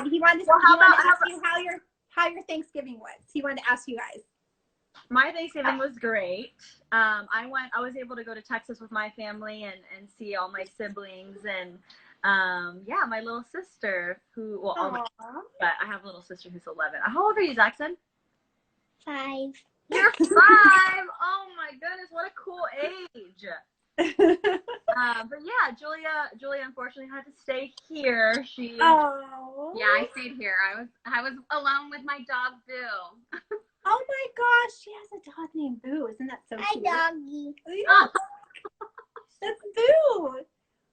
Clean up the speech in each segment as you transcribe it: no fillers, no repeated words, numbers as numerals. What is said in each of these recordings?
Yeah, he wanted to ask you how your Thanksgiving was. He wanted to ask you guys. My Thanksgiving was great. I was able to go to Texas with my family and see all my siblings and my little sister but I have a little sister who's 11. How old are you, Jackson? 5. You're 5. Oh my goodness, what a cool age. But yeah, Julia unfortunately had to stay here. Yeah, I stayed here. I was alone with my dog Boo. Oh my gosh, she has a dog named Boo. Isn't that so cute? Hi, doggy. That's Boo.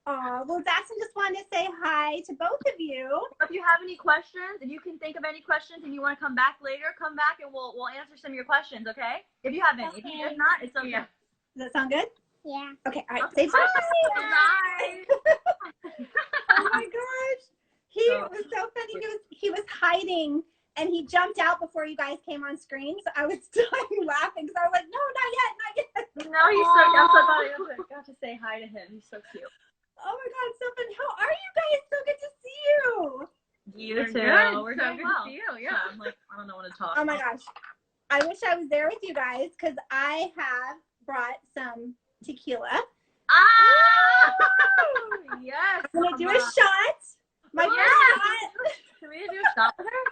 Well, Jackson just wanted to say hi to both of you. If you have any questions, if you can think of any questions and you want to come back later, come back and we'll answer some of your questions, okay? If you have any. Okay. If not, it's okay. Yeah. Does that sound good? Yeah. Okay, all right. Okay. Say bye. Bye. Oh my gosh. He was so funny. He was hiding and he jumped out before you guys came on screen. So I was dying laughing because I was like, no, not yet. No, he's so cute. I'm so glad I got to say hi to him. He's so cute. Oh my God, so fun. How are you guys? So good to see you. You We're too. good. We're So doing good well. to see you. Yeah. So I'm like, I don't know when to talk. Oh my gosh. I wish I was there with you guys because I have brought some tequila. Yes. I'm going to do a shot. My first shot. Can we do a shot with her?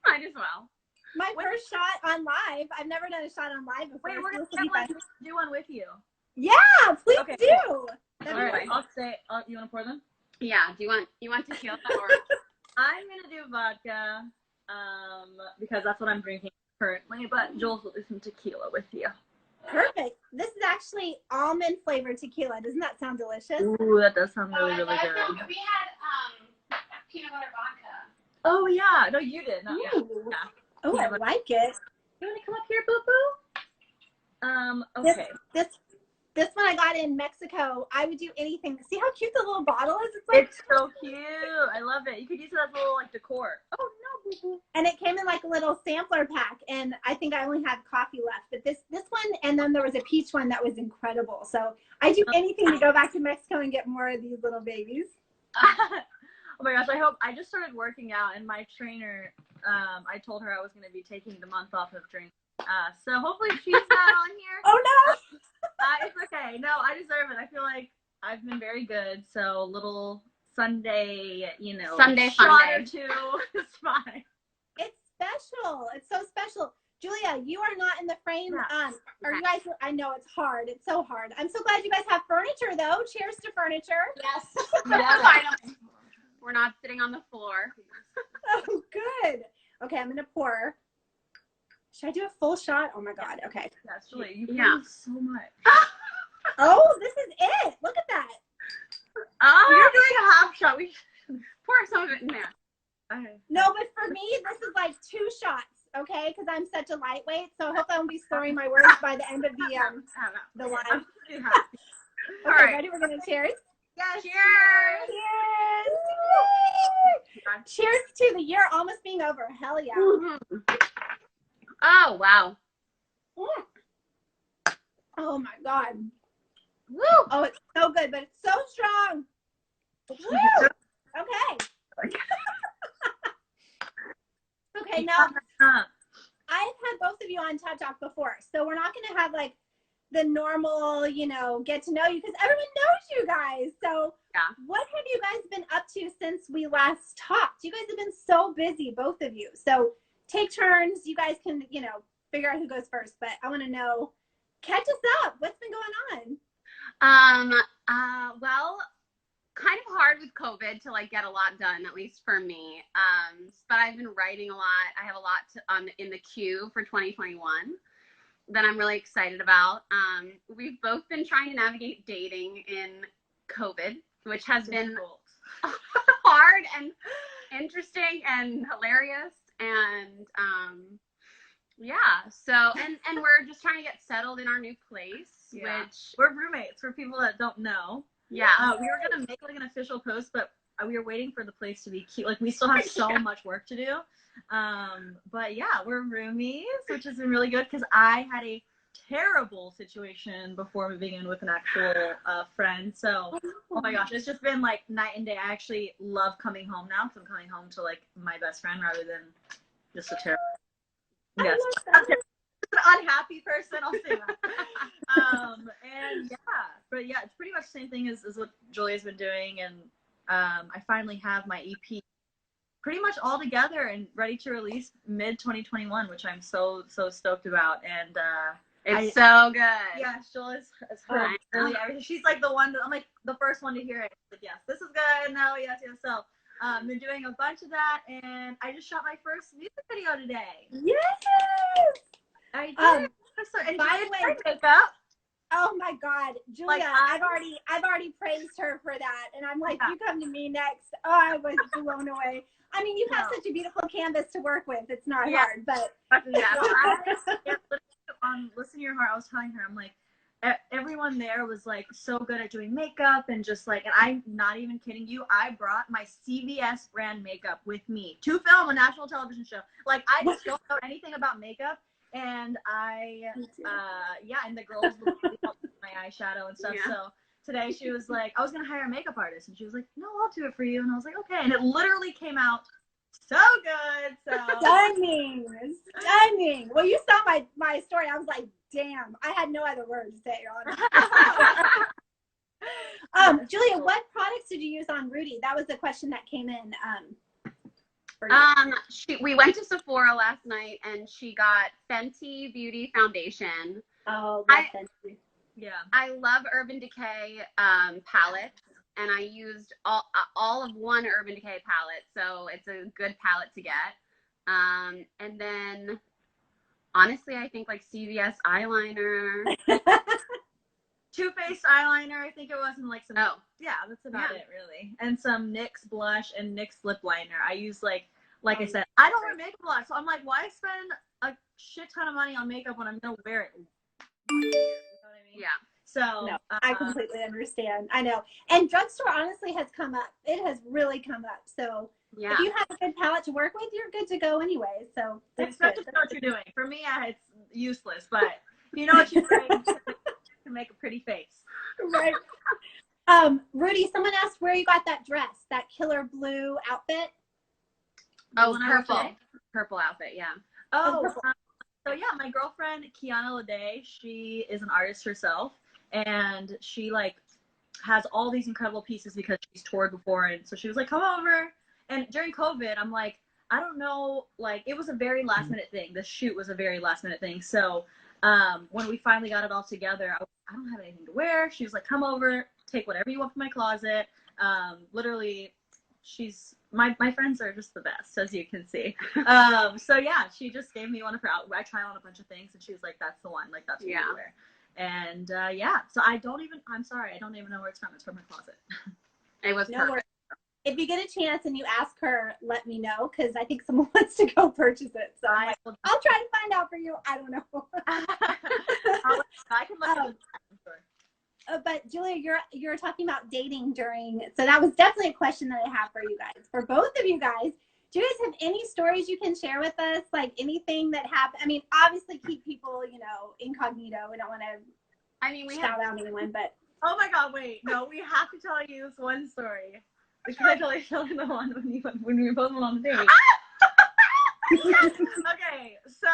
Might as well. My first shot on live. I've never done a shot on live before. Wait, we're going to do one with you. Yeah, please Okay, do. cool. That'd All be right, great. I'll say. You want to pour them? Yeah. Do you want tequila or? I'm gonna do vodka, because that's what I'm drinking currently. But Jules will do some tequila with you. Perfect. This is actually almond flavored tequila. Doesn't that sound delicious? Ooh, that does sound really, really good. We had peanut butter vodka. Oh yeah, no, you did. Not me. Ooh. Yeah. Oh, I like it. You wanna come up here, Boo Boo? Okay. This one I got in Mexico. I would do anything. See how cute the little bottle is? It's like so cute. I love it. You could use it as a little like decor. Oh no, Boo Boo. and it came in like a little sampler pack, and I think I only had coffee left. But this one, and then there was a peach one that was incredible. So I do anything to go back to Mexico and get more of these little babies. Oh my gosh, I just started working out, and my trainer, I told her I was going to be taking the month off of drinking. So hopefully she's not on here. Oh no! It's okay. No, I deserve it. I feel like I've been very good. So a little Sunday, Sunday shot fun or day. two is fine. It's special. It's so special. Julia, you are not in the frame. Yeah. Or you guys, I know it's hard. It's so hard. I'm so glad you guys have furniture though. Cheers to furniture. Yes. Yeah. We're not sitting on the floor. Oh, good. Okay, I'm gonna pour. Should I do a full shot? Oh my God. Okay. Yes, Julie, you Yeah. poured so much. Oh, this is it. Look at that. You're doing a half shot. We Pour some of it in there. okay. No, but for me, this is like 2 shots. Okay, because I'm such a lightweight. So I hope I won't be slurring my words by the end of the live. I'm pretty happy. Okay, All right. ready? We're gonna cheers. Yes. Cheers. Cheers! Cheers to the year almost being over. Hell yeah. Mm-hmm. Oh wow. Oh my God. Woo. Oh, it's so good, but it's so strong. Woo! Okay. Okay, now I've had both of you on TED Talk before, so we're not going to have like the normal, get to know you because everyone knows you guys. So Yeah. what have you guys been up to since we last talked? You guys have been so busy, both of you. So take turns. You guys can, figure out who goes first, but I want to know, catch us up. What's been going on? Well, kind of hard with COVID to like get a lot done, at least for me. But I've been writing a lot. I have a lot in the queue for 2021 that I'm really excited about. We've both been trying to navigate dating in COVID, which has been hard and interesting and hilarious. And and we're just trying to get settled in our new place, which we're roommates for people that don't know. Yeah. We were gonna make like an official post, but we were waiting for the place to be cute. Like we still have so much work to do. But yeah, we're roomies, which has been really good because I had a terrible situation before moving in with an actual friend. So, oh my gosh, it's just been like night and day. I actually love coming home now because I'm coming home to like my best friend rather than just a terrible. Yes, an unhappy person. I'll say that. And yeah, but yeah, it's pretty much the same thing as what Julia's been doing, and I finally have my EP pretty much all together and ready to release mid 2021, which I'm so stoked about. And it's so good. Yeah, Julia's heard really everything. She's like the one that I'm like the first one to hear it. Like, yes, this is good. No, yes. So been doing a bunch of that, and I just shot my first music video today. Yes, I did. And by the way, makeup. Oh my God, Julia! Like, I've already praised her for that, and I'm like, you come to me next. Oh, I was blown away. I mean, you have such a beautiful canvas to work with. It's not hard, but listen to your heart. I was telling her, I'm like, everyone there was like so good at doing makeup and just like, and I'm not even kidding you. I brought my CVS brand makeup with me to film a national television show. Like, I just don't know anything about makeup. And and the girls would help with my eyeshadow and stuff. Yeah. So today she was like, I was going to hire a makeup artist. And she was like, no, I'll do it for you. And I was like, okay. And it literally came out so good. So stunning. Well, you saw my story. I was like, damn, I had no other words to say on it. Julia, what products did you use on Rudi? That was the question that came in. We went to Sephora last night and she got Fenty Beauty Foundation. Oh, Fenty. Yeah. I love Urban Decay palettes, and I used all of one Urban Decay palette, so it's a good palette to get. And then honestly, I think like CVS eyeliner. Too Faced eyeliner, I think it was, and like some. Oh, yeah, that's about it really. And some NYX blush and NYX lip liner. I use like I said, I don't wear makeup a lot, so I'm like, why spend a shit ton of money on makeup when I'm gonna wear it? You know what I mean? Yeah. So no, I completely understand. I know. And drugstore honestly has come up. It has really come up. So if you have a good palette to work with, you're good to go anyway. So that's good. Just know what you're doing. For me, it's useless, but you know what you're doing. To make a pretty face. Right. Rudi, someone asked where you got that dress, that killer blue outfit. Oh, purple outfit, yeah. So yeah, my girlfriend Kiana Lede, she is an artist herself, and she like has all these incredible pieces because she's toured before, and so she was like, come over. And during COVID, I'm like, I don't know, like it was a very last minute thing. The shoot was a very last minute thing. So when we finally got it all together, I don't have anything to wear. She was like, come over, take whatever you want from my closet. Literally, my friends are just the best, as you can see. So yeah, she just gave me one of her I tried on a bunch of things, and she was like, that's the one, like that's what you wear. And so I'm sorry, I don't even know where it's from. It's from her closet. It was perfect. If you get a chance and you ask her, let me know, because I think someone wants to go purchase it. So I'll try to find out for you. I don't know. I can look at it. Sure. But Julia, you're talking about dating during, so that was definitely a question that I have for you guys. For both of you guys, do you guys have any stories you can share with us? Like anything that happened? I mean, obviously keep people, incognito. We don't want to shout out anyone, but. Oh my God, wait. No, we have to tell you this one story. Can I tell you the one when we both went on the date? Okay, so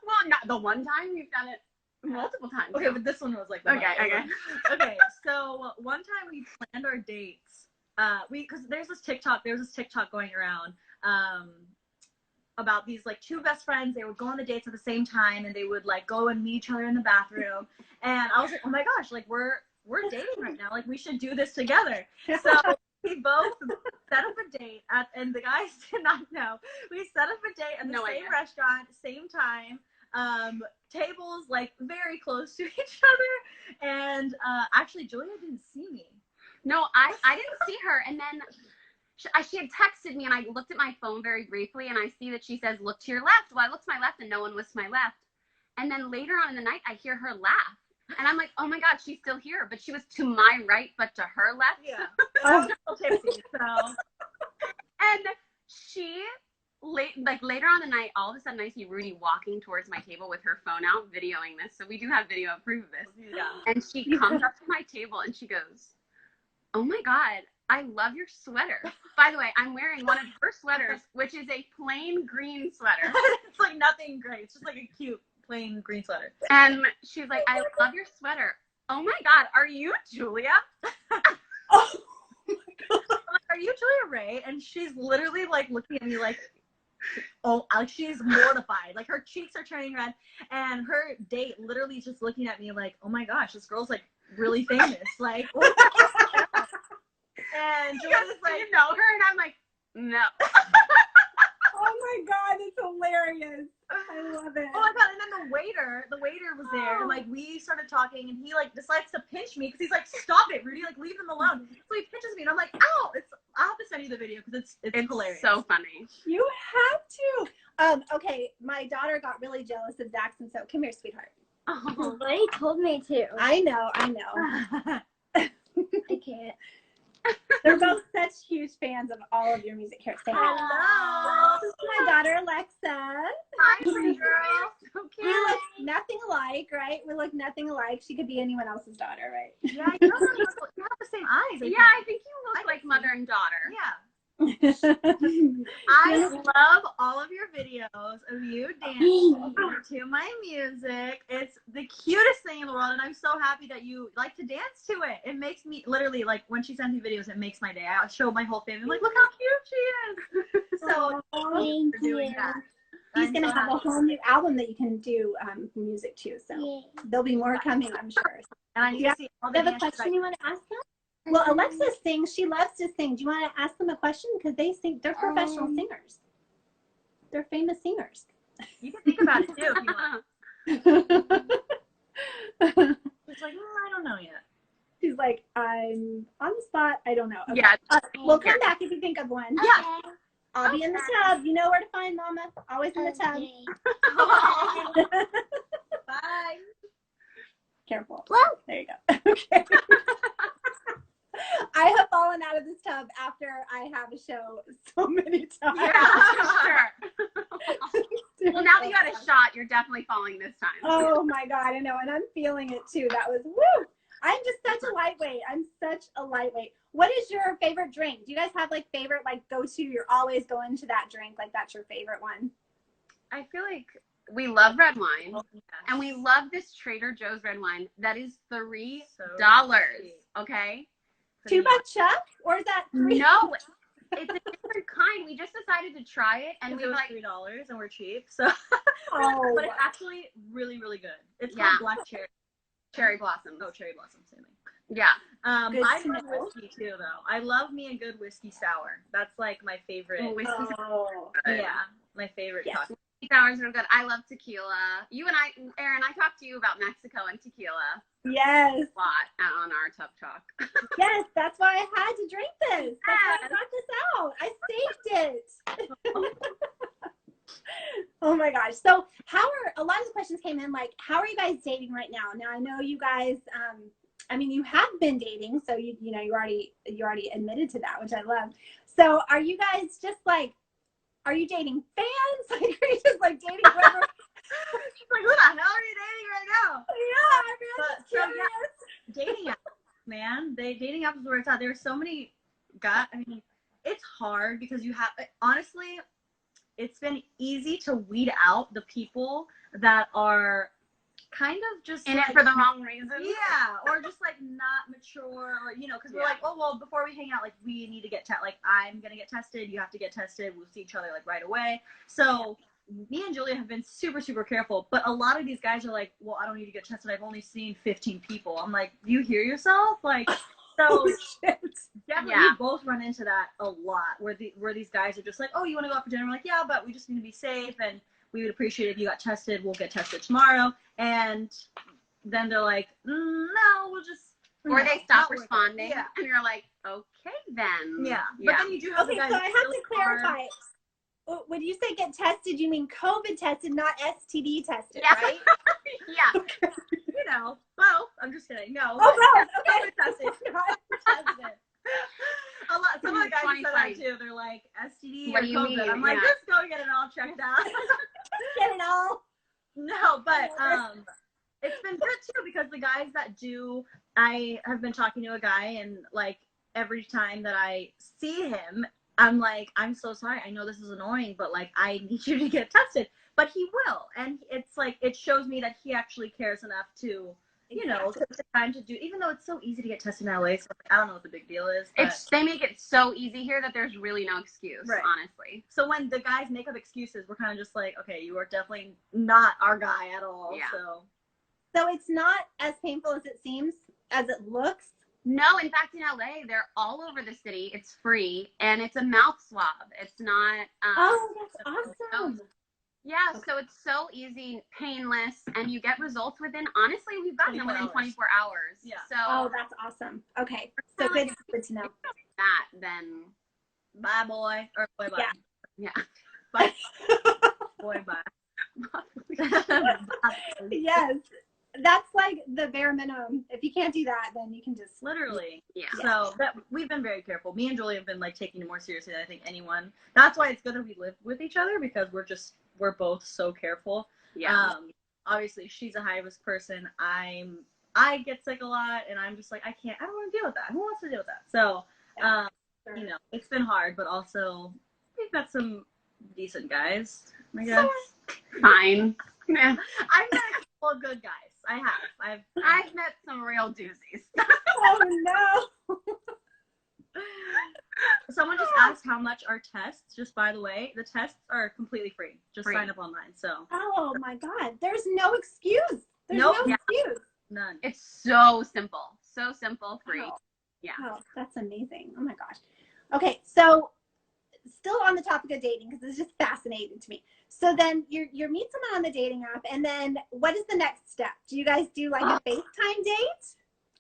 well, not the one time, we've done it multiple times. Okay, but this one was like okay. So one time we planned our dates. Because there's this TikTok going around about these like two best friends. They would go on the dates at the same time, and they would like go and meet each other in the bathroom. And I was like, oh my gosh, like we're dating right now. Like we should do this together. So we both set up a date and the guys did not know. We set up a date at the same restaurant, same time, tables like very close to each other. And actually, Julia didn't see me. No, I didn't see her. And then she had texted me, and I looked at my phone very briefly, and I see that she says, look to your left. Well, I looked to my left, and no one was to my left. And then later on in the night, I hear her laugh. And I'm like, oh my God, she's still here. But she was to my right, but to her left. Yeah. I was tipsy, so. And she later on the night, all of a sudden I see Rudi walking towards my table with her phone out, videoing this. So we do have video proof of this. Yeah. And she comes up to my table and she goes, "Oh my God, I love your sweater." By the way, I'm wearing one of her sweaters, which is a plain green sweater. It's like nothing great. It's just like a cute plain green sweater. And she's like, "I love your sweater. Oh my God, are you Julia?" Oh my God. I'm like, "Are you Julia Ray?" And she's literally like looking at me like, oh, like she's mortified. Like her cheeks are turning red. And her date literally just looking at me like, "Oh my gosh, this girl's like really famous." Like, and Julia's "Do like, you know her?" And I'm like, "No." Oh my God, it's hilarious. I love it. oh my God. And then the waiter was there, and like we started talking, and he like decides to pinch me because he's like, "Stop it, Rudi, like leave him alone." So he pinches me, and I'm like, "Ow!" I'll have to send you the video because it's hilarious. So funny. You have to. Okay, my daughter got really jealous of Dax, and so come here, sweetheart. Oh. Buddy told me to. I know. I can't. They're both such huge fans of all of your music. Here, say hi. Hello. This is my daughter, Alexa. Hi, pretty girl. So We cute. look nothing alike, right? We look nothing alike. She could be anyone else's daughter, right? Yeah, you have the same eyes. Yeah, I think you look like mother and daughter. Yeah. I I love all of your videos of you dancing to my music. It's the cutest thing in the world, and I'm so happy that you like to dance to it. It makes me literally, like, when she sends me videos, it makes my day. I show my whole family, I'm like, "Look how cute she is." So Thank for doing you. that. He's I'm gonna so have a happy. whole new album that you can do music to. So Yeah. there'll be more coming, I'm sure. And I need Yeah. to see all Do the you have a dances question you want to ask them? Well, Alexa sings. She loves to sing. Do you want to ask them a question? Because they sing. They're professional singers. They're famous singers. You can think about it too if you want. It's like, I don't know yet. She's like, I'm on the spot. I don't know. Okay. Yeah. We'll come back if you think of one. Yeah. I'll be in the tub. You know where to find Mama. Always in the tub. Okay. Bye. Careful. Well, There you go. Okay. I have fallen out of this tub after I have a show so many times. Yeah, for sure. Well, now that you had a shot, you're definitely falling this time. Oh my God, I know, and I'm feeling it too. That was woo. I'm just such a lightweight. I'm such a lightweight. What is your favorite drink? Do you guys have like favorite like go to? You're always going to that drink. Like that's your favorite one. I feel like we love red wine, Oh, yes. and we love this Trader Joe's red wine. That is $3. sweet. Okay. 2 buck Chuck, or is that 3? No, it's a different kind. We just decided to try it, and And we it was like. $3 and we're cheap, so Oh, but it's actually really, really good. It's Yeah. called black cherry. Cherry blossoms. Oh, cherry blossom, same thing. Yeah. Good I to love know. whiskey too, though. I love me a good whiskey sour. That's like my favorite. Oh, whiskey's oh. good. Yeah, my favorite Yeah. cocktail. Sours are good. I love tequila. You and I, Erin, I talked to you about Mexico and tequila Yes, a lot on our Tub Talk. yes. That's why I had to drink this. That's why I brought this out. I saved it. Oh my gosh. So a lot of the questions came in like, how are you guys dating right now? Now I know you guys, I mean, you have been dating, so you already admitted to that, which I love. So are you guys just like, are you dating fans? Like, are you just like dating whoever? She's like, who the hell are you dating right now? Yeah, I'm really But, so, yeah, curious. dating apps, man. Dating apps is where it's at. There's so many guys. I mean, it's hard because you have, honestly, it's been easy to weed out the people that are kind of just In like, it for the wrong reason. yeah, or just like not mature, or because we're Yeah. like, oh well, before we hang out, like we need to get like I'm gonna get tested, you have to get tested, we'll see each other like right away. So me and Julia have been super, super careful, but a lot of these guys are like, well, I don't need to get tested, I've only seen 15 people. I'm like, do you hear yourself? Like, so Oh, shit. definitely Yeah. we both run into that a lot, where these guys are just like, oh, you want to go out for dinner? We're like, yeah, but we just need to be safe, and we would appreciate if you got tested. We'll get tested tomorrow. And then they're like, no, we'll just. Or no, they stop not worth it." responding, Yeah. and you're like, okay then. Yeah. Yeah. But then you do have Okay, the guys so I have really to clarify. When you say get tested, you mean COVID tested, not STD tested, Yeah. right? Yeah. You know, both. I'm just kidding. No. Oh, no. Okay. COVID tested. Not tested. Some of the guys said that too. They're like, STD What or do you COVID. mean? I'm like, Yeah. just go get it all checked out. Get it all. No, but it's been good too because the guys that do, I have been talking to a guy and like every time that I see him, I'm like, I'm so sorry. I know this is annoying, but like, I need you to get tested. But he will. And it's like, it shows me that he actually cares enough to, you know, take the time to do, even though it's so easy to get tested in LA. So like, I don't know what the big deal is. But They make it so easy here that there's really no excuse, right. honestly. So when the guys make up excuses, we're kind of just like, okay, you are definitely not our guy at all. Yeah. So it's not as painful as it seems, as it looks. No, in fact, in LA, they're all over the city. It's free, and it's a mouth swab. It's not. Oh, that's awesome. Yeah, so it's so easy, painless, and you get results within, honestly, we've gotten them within 24 hours. Yeah. So, Oh, that's awesome. Okay. So good to know. That, then. Bye, boy. Or boy, bye. Yeah. Bye. Boy, bye. Yes. That's like the bare minimum. If you can't do that, then you can just literally. Yeah. So we've been very careful. Me and Julie have been like taking it more seriously than I think anyone. That's why it's good that we live with each other because we're both so careful. Yeah. Obviously she's a high risk person. I get sick a lot and I'm just like, I don't want to deal with that. Who wants to deal with that? So, you know, it's been hard, but also we've got some decent guys, I guess. Fine. Yeah. I've met a couple of good guys. I have. I've met some real doozies. Oh no. Someone just asked how much are tests. Just by the way, the tests are completely free. Just sign up online. So. Oh my God. There's no excuse. There's Nope. no excuse. None. It's so simple. So simple, free. Oh. Yeah. Oh, that's amazing. Oh my gosh. Okay, so still on the topic of dating because it's just fascinating to me. So then you meet someone on the dating app, and then what is the next step? Do you guys do like a FaceTime date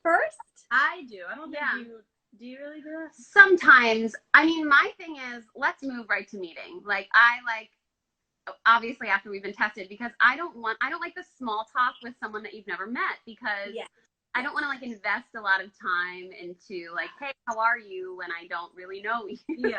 first? I do. I don't think you. Do you really do this? Sometimes. I mean, my thing is, let's move right to meeting. Like, obviously after we've been tested, because I don't like the small talk with someone that you've never met because I don't want to like invest a lot of time into like, hey, how are you when I don't really know you. Yeah.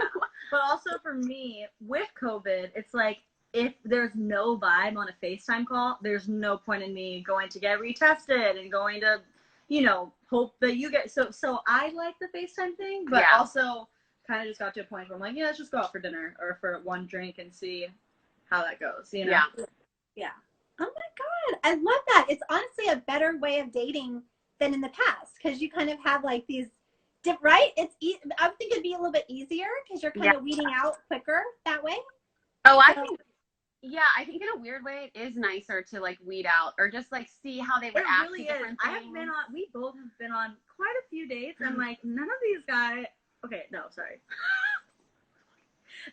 But also for me, with COVID, it's like if there's no vibe on a FaceTime call, there's no point in me going to get retested and going to, you know, hope that you get so I like the FaceTime thing, but also kind of just got to a point where I'm like, yeah, let's just go out for dinner or for one drink and see how that goes, you know? Yeah. Oh my God. I love that. It's honestly a better way of dating than in the past because you kind of have like these right? I would think it'd be a little bit easier because you're kind of weeding out quicker that way. Oh, I think in a weird way it is nicer to like weed out or just like see how they would act. It really is. We both have been on quite a few dates and like none of these guys. Okay, no, sorry.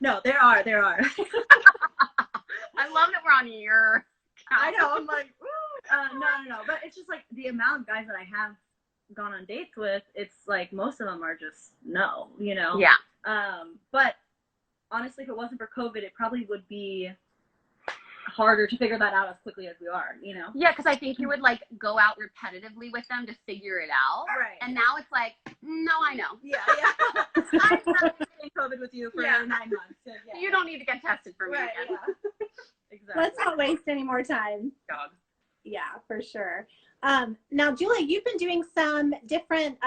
No, there are. I love that we're on your. I know. I'm like, no. But it's just like the amount of guys that I have gone on dates with. It's like most of them are just no, you know. Yeah. But honestly, if it wasn't for COVID, it probably would be harder to figure that out as quickly as we are, you know. Yeah, because I think you would like go out repetitively with them to figure it out. Right. And now it's like, no, I know. Yeah. I'm not in COVID with you for 9 months. So, you don't need to get tested for me again. Yeah. Exactly. Let's not waste any more time. Dog. Yeah, for sure. Now, Julia, you've been doing some different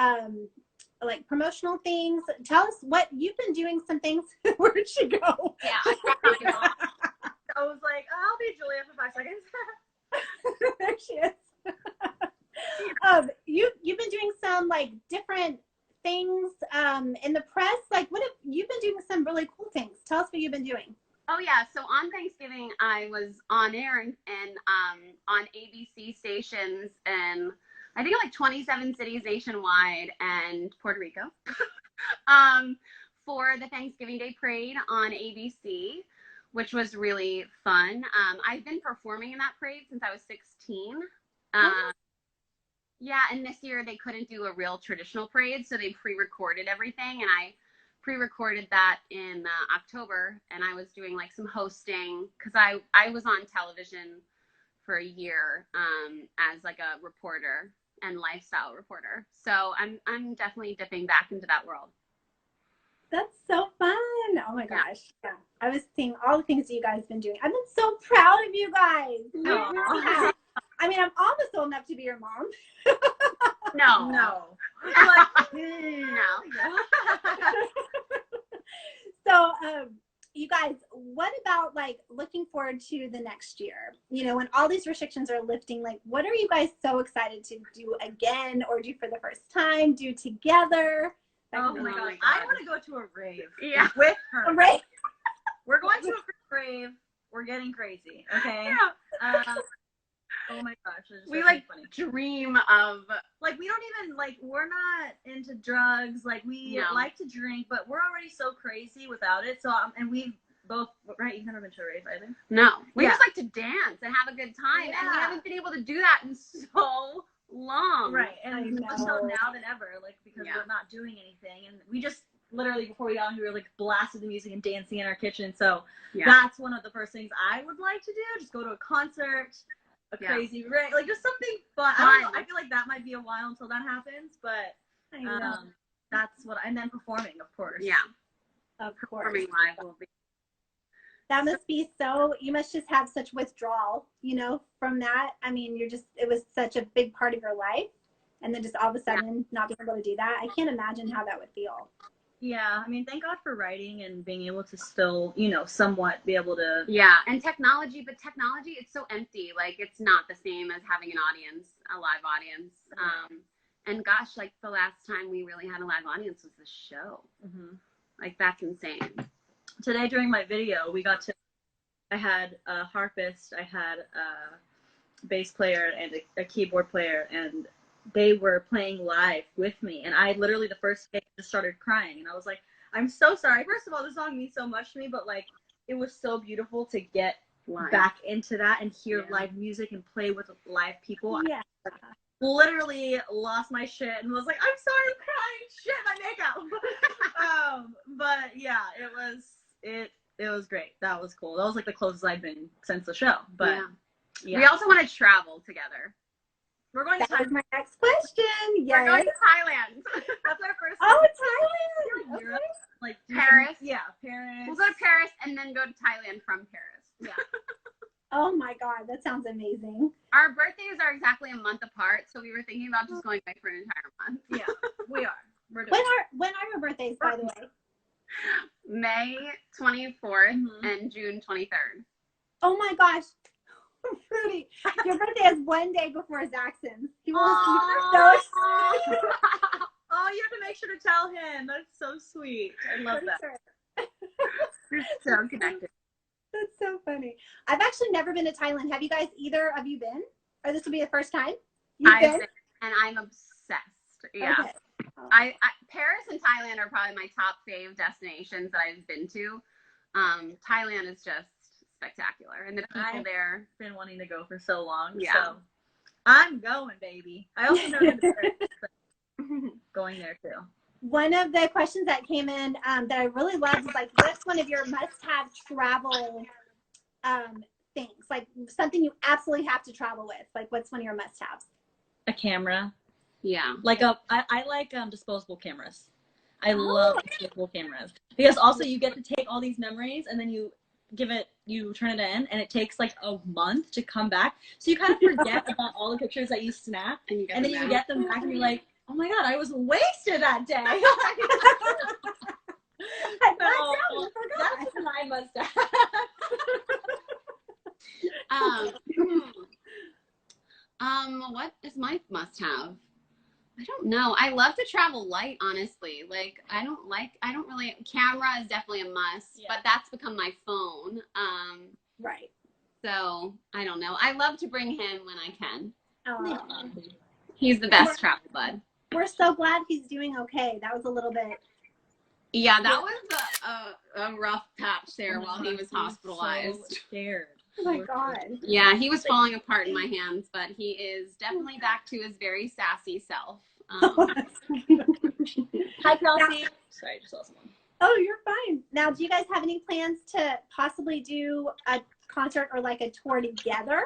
like promotional things. Tell us what you've been doing. Some things. Where'd she go? Yeah. I was like, I'll be Julia for 5 seconds. There she is. You've been doing some like different things in the press. Like, what have you've been doing? Some really cool things. Tell us what you've been doing. Oh yeah, so on Thanksgiving I was on air and on ABC stations and I think like 27 cities nationwide and Puerto Rico for the Thanksgiving Day Parade on ABC, which was really fun. I've been performing in that parade since I was 16. Yeah, and this year they couldn't do a real traditional parade, so they pre-recorded everything, and I pre-recorded that in October, and I was doing like some hosting because I was on television for a year as like a reporter and lifestyle reporter. So I'm definitely dipping back into that world. That's so fun. Oh my gosh. Yeah. I was seeing all the things that you guys have been doing. I've been so proud of you guys. Aw. I mean, I'm almost old enough to be your mom. No. I'm like, No. So, you guys, what about like looking forward to the next year? You know, when all these restrictions are lifting, like what are you guys so excited to do again or do for the first time, do together? oh my Oh god, my God. I want to go to a rave. Yeah. With her. Right? We're going to a rave. We're getting crazy. Okay. Yeah. Oh my gosh, it's We so like funny. dream of Like we don't even like we're not into drugs. Like we No. like to drink, but we're already so crazy without it. So and we've both right. You've never been to a rave either. no. We Yeah. just like to dance and have a good time, and we Yeah. haven't been able to do that in so long. Right, I and more know. so now than ever, like because Yeah. we're not doing anything, and we just literally before we got on, we were like blasted the music and dancing in our kitchen. So Yeah. that's one of the first things I would like to do. Just go to a concert, a Yeah. crazy rave, like just something fun. I don't know. I feel like that might be a while until that happens, but I know. that's what. And then performing, of course. Yeah. Of course. Performing live will be. That must be so, you must just have such withdrawal, you know, from that. I mean, it was such a big part of your life. And then just all of a sudden not being able to do that. I can't imagine how that would feel. Yeah, I mean, thank God for writing and being able to still, you know, somewhat be able to. Yeah, and technology, but technology, it's so empty. Like, it's not the same as having an audience, a live audience. And gosh, like the last time we really had a live audience was the show. Mm-hmm. Like, that's insane. Today during my video, I had a harpist, I had a bass player and a keyboard player, and they were playing live with me. And I literally the first day just started crying, and I was like, I'm so sorry. First of all, the song means so much to me, but like it was so beautiful to get Live. back into that and hear Yeah. live music and play with live people. Yeah. I literally lost my shit and was like, I'm sorry, I'm crying. Shit, my makeup. But yeah, it was great. That was cool. That was like the closest I've been since the show. But yeah. We also want to travel together. We're going That to was my next question. We're going Yes. to Thailand. That's our first Oh, time. Thailand. Like Europe, like Paris. Yeah, Paris. We'll go to Paris and then go to Thailand from Paris. Yeah. Oh my God, that sounds amazing. Our birthdays are exactly a month apart, so we were thinking about just going away for an entire month. Yeah, we are. We're doing When are your birthdays, by the way? May 24th Mhm. and June 23rd. Oh my gosh. Rudy, your birthday is one day before Zaxxon's. He was so excited. Oh, you have to make sure to tell him. That's so sweet. I love that. We're so connected. That's so funny. I've actually never been to Thailand. Have you guys, either of you been? Or this will be the first time? You've I've been? been, and I'm obsessed. Yeah. Okay. Oh. Paris and Thailand are probably my top fave destinations that I've been to. Thailand is just spectacular, and the people there. Been wanting to go for so long. Yeah. So I'm going, baby. I also never been to Paris, but going there too. One of the questions that came in that I really loved was like, what's one of your must-have travel things? Like something you absolutely have to travel with. Like what's one of your must-haves? A camera. Yeah. Like I like disposable cameras. I love disposable cameras because also you get to take all these memories and then you turn it in, and it takes like a month to come back. So you kind of forget about all the pictures that you snapped, and then you get them back and you're like, oh my God, I was wasted that day. That's my must-have. What is my must-have? I don't know. I love to travel light, honestly. Like, I don't really, camera is definitely a must, but that's become my phone. Right. So I don't know. I love to bring him when I can. He's the We're- best travel bud. We're so glad he's doing okay. That was a little bit. Yeah, that was a rough patch there while he was hospitalized. So scared. Oh my God. Yeah, he was falling apart in my hands, but he is definitely back to his very sassy self. Hi, Kelsey. Sorry, I just saw someone. Oh, you're fine. Now, do you guys have any plans to possibly do a concert or like a tour together?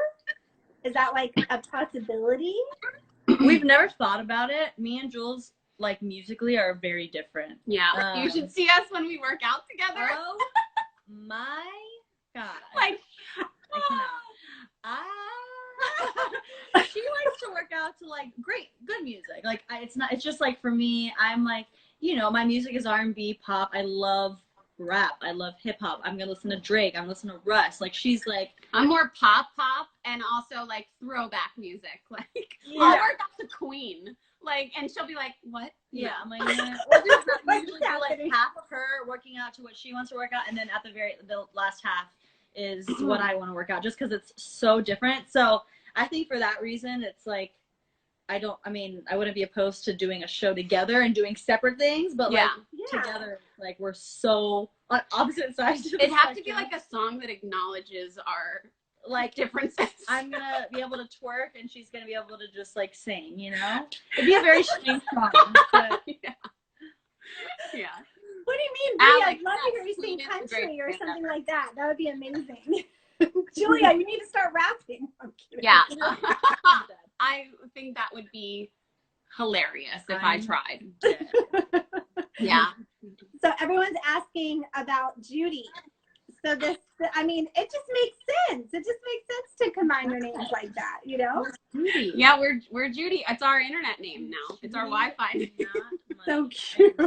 Is that like a possibility? We've never thought about it. Me and Jules, like, musically are very different. Yeah, you should see us when we work out together. Oh my God. Like, I cannot. She likes to work out to, like, good music. Like, it's just like, for me, I'm like, you know, my music is R&B, pop. I love rap. I love hip hop. I'm gonna listen to Drake. I'm gonna listen to Russ. Like, she's like, I'm more pop and also like throwback music. Like, yeah. I'll work out to Queen. Like, and she'll be like, what? Yeah, I'm like, yeah. We'll usually do like half of her working out to what she wants to work out, and then at the last half is what I want to work out, just because it's so different. So I think for that reason, it's like, I wouldn't be opposed to doing a show together and doing separate things, but like together, like, we're so on opposite sides of the It'd have to spectrum. be like a song that acknowledges our like differences. I'm gonna be able to twerk and she's gonna be able to just like sing, you know? It'd be a very strange song. But Yeah. What do you mean, Brie? Alex, I'd love to hear you sing Queen is the country greatest or band something ever. like that. That would be amazing. Julia, you need to start rapping. I'm kidding. Yeah. I think that would be hilarious if I tried. Yeah. So everyone's asking about Judy. So this, I mean, it just makes sense. It just makes sense to combine your names like that, you know? Yeah, we're Judy. It's our internet name now. It's our Wi-Fi name. So cute.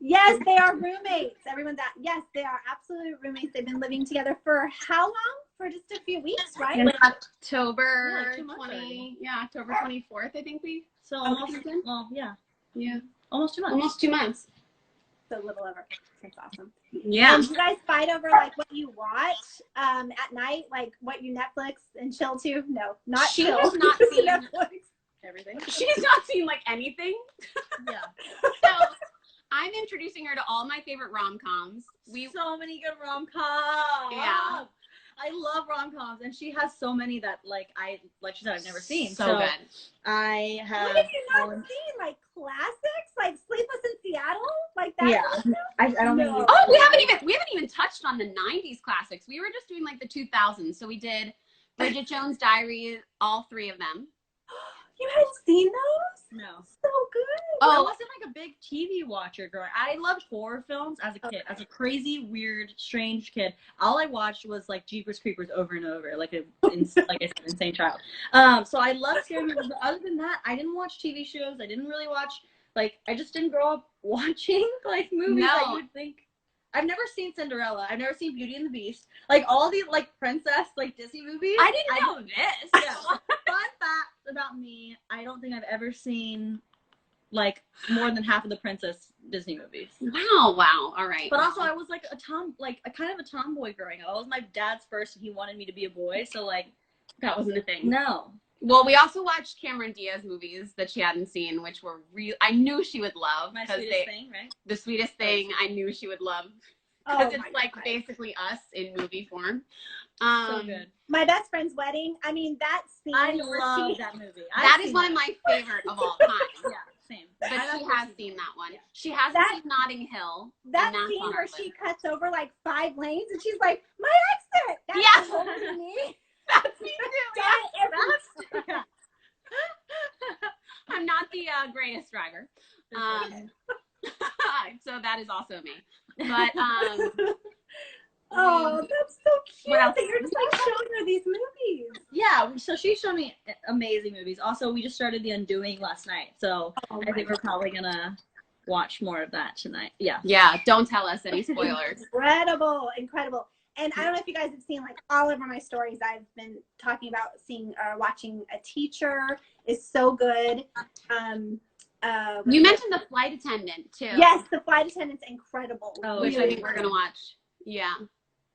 Yes, they are roommates. Everyone's at, yes, they are absolute roommates. They've been living together for how long? For just a few weeks, right? October 2 months 20. already. Yeah, October 24th. I think we. So almost, well, yeah, almost 2 months. Almost 2 months. So a little over. That's awesome. Yeah. And you guys fight over like what you watch at night, like what you Netflix and chill to? No, not She chill. has not seen Netflix. Everything. She's not seen like anything. Yeah. So I'm introducing her to all my favorite rom-coms. So many good rom-coms. Yeah. I love rom-coms, and she has so many that like she said I've never seen. So good. I have. What have you not seen? Like classics, like Sleepless in Seattle, like that. Yeah. I don't No. think. Oh, we haven't even touched on the 90s classics. We were just doing like the 2000s. So we did Bridget Jones' Diary, all 3 of them. You hadn't seen those? No. So good. I wasn't like a big TV watcher growing. I loved horror films as a kid, as a crazy, weird, strange kid. All I watched was like Jeepers Creepers over and over, like I said, insane child. So I loved scary movies, but other than that, I didn't watch TV shows. I didn't really watch, like, I just didn't grow up watching like movies that you would think. I've never seen Cinderella. I've never seen Beauty and the Beast. Like all these like princess like Disney movies. I didn't know this. Yeah. Fun fact about me: I don't think I've ever seen like more than half of the princess Disney movies. Wow. All right. But also, I was like a kind of a tomboy growing up. It was my dad's first, and he wanted me to be a boy. So like, that wasn't a thing. no. Well, we also watched Cameron Diaz movies that she hadn't seen, which were real. I knew she would love My because Sweetest Thing, right? The Sweetest Thing. I knew she would love Oh, because it's my like God. basically us in movie form. So good. My best friend's wedding. I mean, that scene. I where love that movie. That is one of my favorite of all time. Yeah, same. But she has seen that one. Yeah. She hasn't seen Notting Hill. That and that's scene on where our she list. cuts over like 5 lanes and she's like, my exit. That's Yes. totally me. That's me too. Done every I'm not the greatest driver. So that is also me. But Oh, that's so cute What else? that you're just like showing her these movies. Yeah, so she showed me amazing movies. Also, we just started The Undoing last night, so I think we're probably gonna watch more of that tonight. Yeah. Don't tell us any spoilers. Incredible. And I don't know if you guys have seen like all over my stories. I've been talking about watching A Teacher is so good. You mentioned The Flight Attendant too. Yes, The Flight Attendant's incredible. Oh, Which I Really think we're gonna watch. Yeah.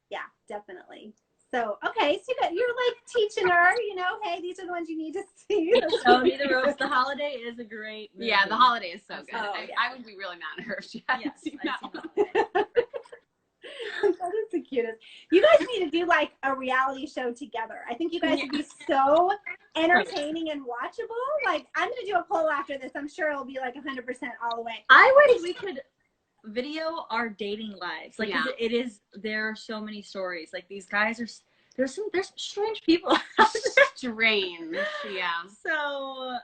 Yeah, definitely. So, okay, so you're like teaching her, you know, hey, these are the ones you need to see. Show me the ropes. The Holiday is a great movie. Yeah, The Holiday is so good. Oh, I would be really mad at her if she hadn't Yes, seen I've that seen one. The Holiday. That is the cutest. You guys need to do like a reality show together. I think you guys would be so entertaining and watchable. Like, I'm going to do a poll after this. I'm sure it'll be like 100% all the way. I wish we could video our dating lives. Like, Yeah. there are so many stories. Like, these guys there's some strange people. Strange, yeah. So,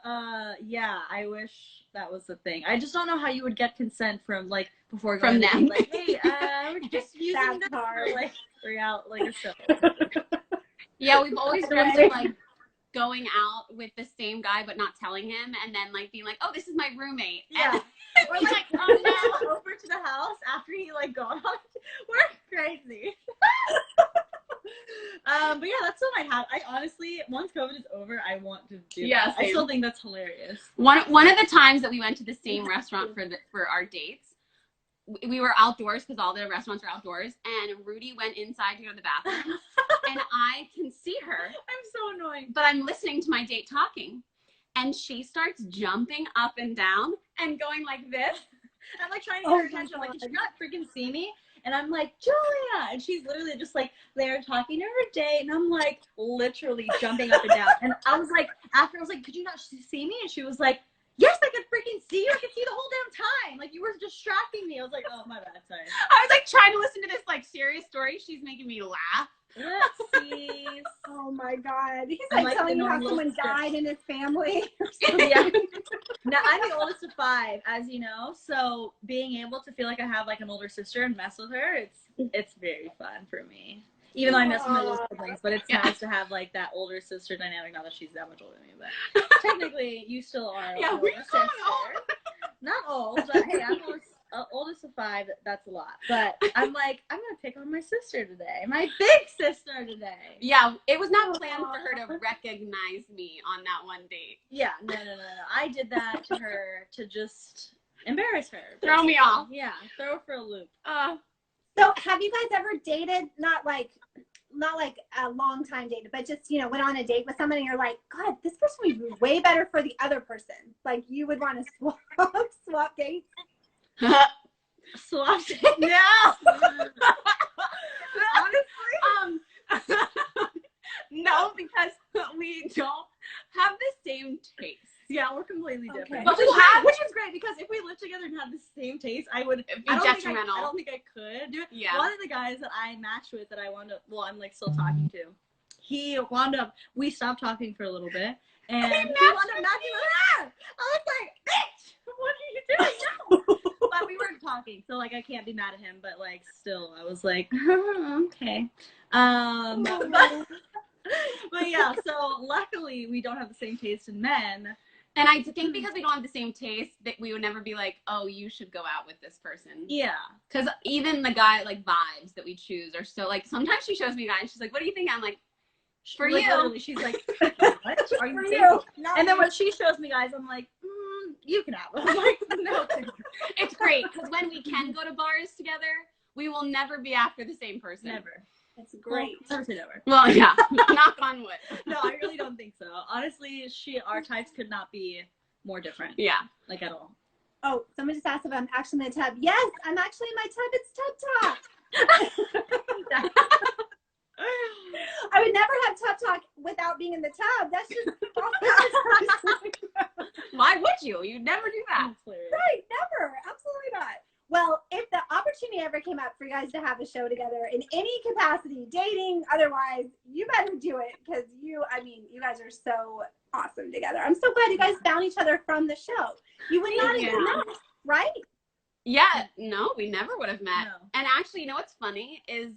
yeah, I wish that was the thing. I just don't know how you would get consent from like before going From to them. like, hey, we're just using That's this hard. for like 3 out like a show. Yeah, we've always Right. started like going out with the same guy but not telling him, and then like being like, oh, this is my roommate. Yeah. And Or like, oh no, over to the house after he like gone on. We're crazy. But yeah, that's what I have. I honestly, once COVID is over, I want to do Yeah, that. I same. still think that's hilarious. One of the times that we went to the same restaurant for our dates, we were outdoors because all the restaurants are outdoors, and Rudi went inside to go to the bathroom, and I can see her, I'm so annoying. but I'm listening to my date talking, and she starts jumping up and down and going like this. I'm like trying to get her attention. I'm like, did you not freaking see me? And I'm like, Julia! And she's literally just like there talking to her date. And I'm like literally jumping up and down. And I was like, after I was like, could you not see me? And she was like, yes, I could freaking see you. I could see the whole damn time. Like you were distracting me. I was like, oh, my bad. Sorry. I was like trying to listen to this like serious story. She's making me laugh. Let's see. Oh my God. He's I'm like like telling the you how normal someone sister. died in his family. Yeah. Now, I'm the oldest of 5, as you know. So being able to feel like I have like an older sister and mess with her, it's very fun for me. Even though I mess with my little siblings, but it's nice to have like that older sister dynamic now that she's that much older than me. But technically, you still are Yeah, an we're older going sister. Not old, but hey, I'm oldest of 5. That's a lot. But I'm like, I'm gonna pick on my sister today, my big sister today. Yeah, it was not planned for her to recognize me on that one date. Yeah, no. I did that to her to just embarrass her. Throw me off. Yeah, throw her for a loop. So have you guys ever dated, not like a long time dated, but just, you know, went on a date with someone and you're like, God, this person would be way better for the other person. Like you would want to swap dates? Swap. No. Honestly, no, because we don't have the same taste. Yeah, we're completely different. Okay. But we have, which is great because if we lived together and had the same taste, it'd be I detrimental. don't think I could do it. Yeah. One of the guys that I matched with that I wound up, well, I'm like still talking to, he wound up, we stopped talking for a little bit, and he wound up matching with her. I was like, bitch, what are you doing now? But we weren't talking, so like I can't be mad at him, but like still, I was like, okay. But yeah, so luckily we don't have the same taste in men. And I think because we don't have the same taste, that we would never be like, oh, you should go out with this person. Yeah. Because even the guy, like, vibes that we choose are so, like, sometimes she shows me a guy and she's like, what do you think? I'm like, for Like, you. literally, she's like, what are you For thinking? you. Not And then me. when she shows me guys, I'm like, you can have them. I'm like, no. It's great because when we can go to bars together, we will never be after the same person. Never. That's great. Well, never say never. Well, yeah. Knock on wood. No, I really don't think so. Honestly, our types could not be more different. Yeah. Like at all. Oh, someone just asked if I'm actually in the tub. Yes, I'm actually in my tub. It's tub talk. I would never have tub talk without being in the tub. That's just Why would you? You'd never do that. That's hilarious. right. Never. Absolutely not. Well, if the opportunity ever came up for you guys to have a show together in any capacity, dating, otherwise, you better do it because you guys are so awesome together. I'm so glad you guys found each other from the show. You would not have met, right? Yeah, no, we never would have met. No. And actually, you know what's funny is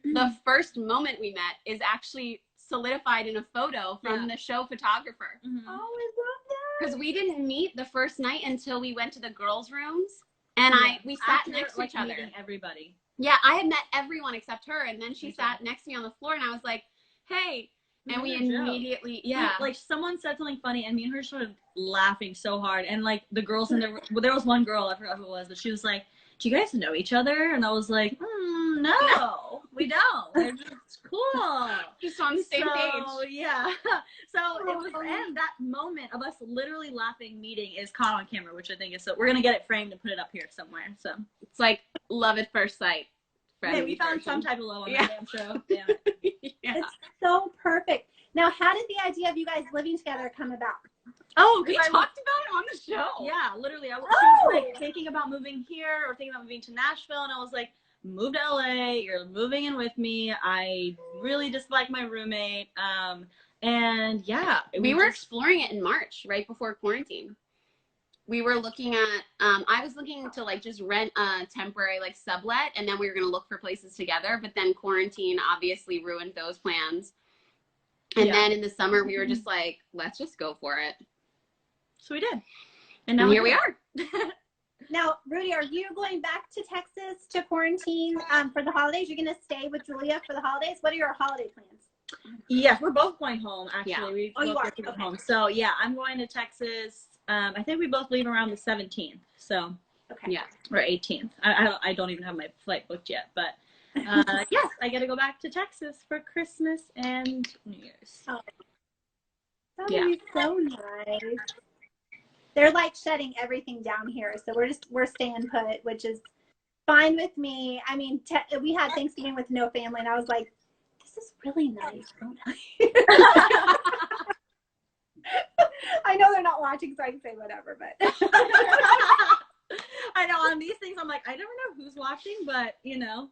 the first moment we met is actually solidified in a photo from the show photographer. Mm-hmm. Oh, I love that. Because we didn't meet the first night until we went to the girls' rooms. And we sat After, next to like, each other. meeting everybody. Yeah, I had met everyone except her. And then she sat next to me on the floor and I was like, hey. And we immediately, Like someone said something funny and me and her started laughing so hard. And like the girls in there, well, there was one girl, I forgot who it was, but she was like, do you guys know each other? And I was like, no, we don't. We're just cool. Just on the same page. Yeah. So it was, and that moment of us literally laughing meeting is caught on camera, which I think is so, we're going to get it framed and put it up here somewhere. So It's like love at first sight. hey, we found some type of love on that damn show. Damn it. Yeah. It's so perfect. Now, how did the idea of you guys living together come about? Oh, We talked about it on the show. Yeah, literally. She was like thinking about moving here or thinking about moving to Nashville, and I was like, moved to LA. You're moving in with me. I really dislike my roommate. And yeah, we were exploring it in March, right before quarantine. We were looking at, I was looking to like just rent a temporary like sublet, and then we were going to look for places together. But then quarantine obviously ruined those plans. And then in the summer, we were just like, let's just go for it. So we did. And now here we are. Now, Rudi, are you going back to Texas to quarantine for the holidays? You're going to stay with Julia for the holidays? What are your holiday plans? Yes, we're both going home, actually. Yeah. We Oh, you both are? get to go Okay. home. So, yeah, I'm going to Texas. I think we both leave around the 17th. So, Okay. Yeah. or 18th. I don't even have my flight booked yet. But, yes, I get to go back to Texas for Christmas and New Year's. Oh. That would be so nice. They're like shutting everything down here. So we're staying put, which is fine with me. I mean, we had Thanksgiving with no family, and I was like, this is really nice. I know they're not watching, so I can say whatever, but. I know, on these things, I'm like, I never know who's watching, but, you know,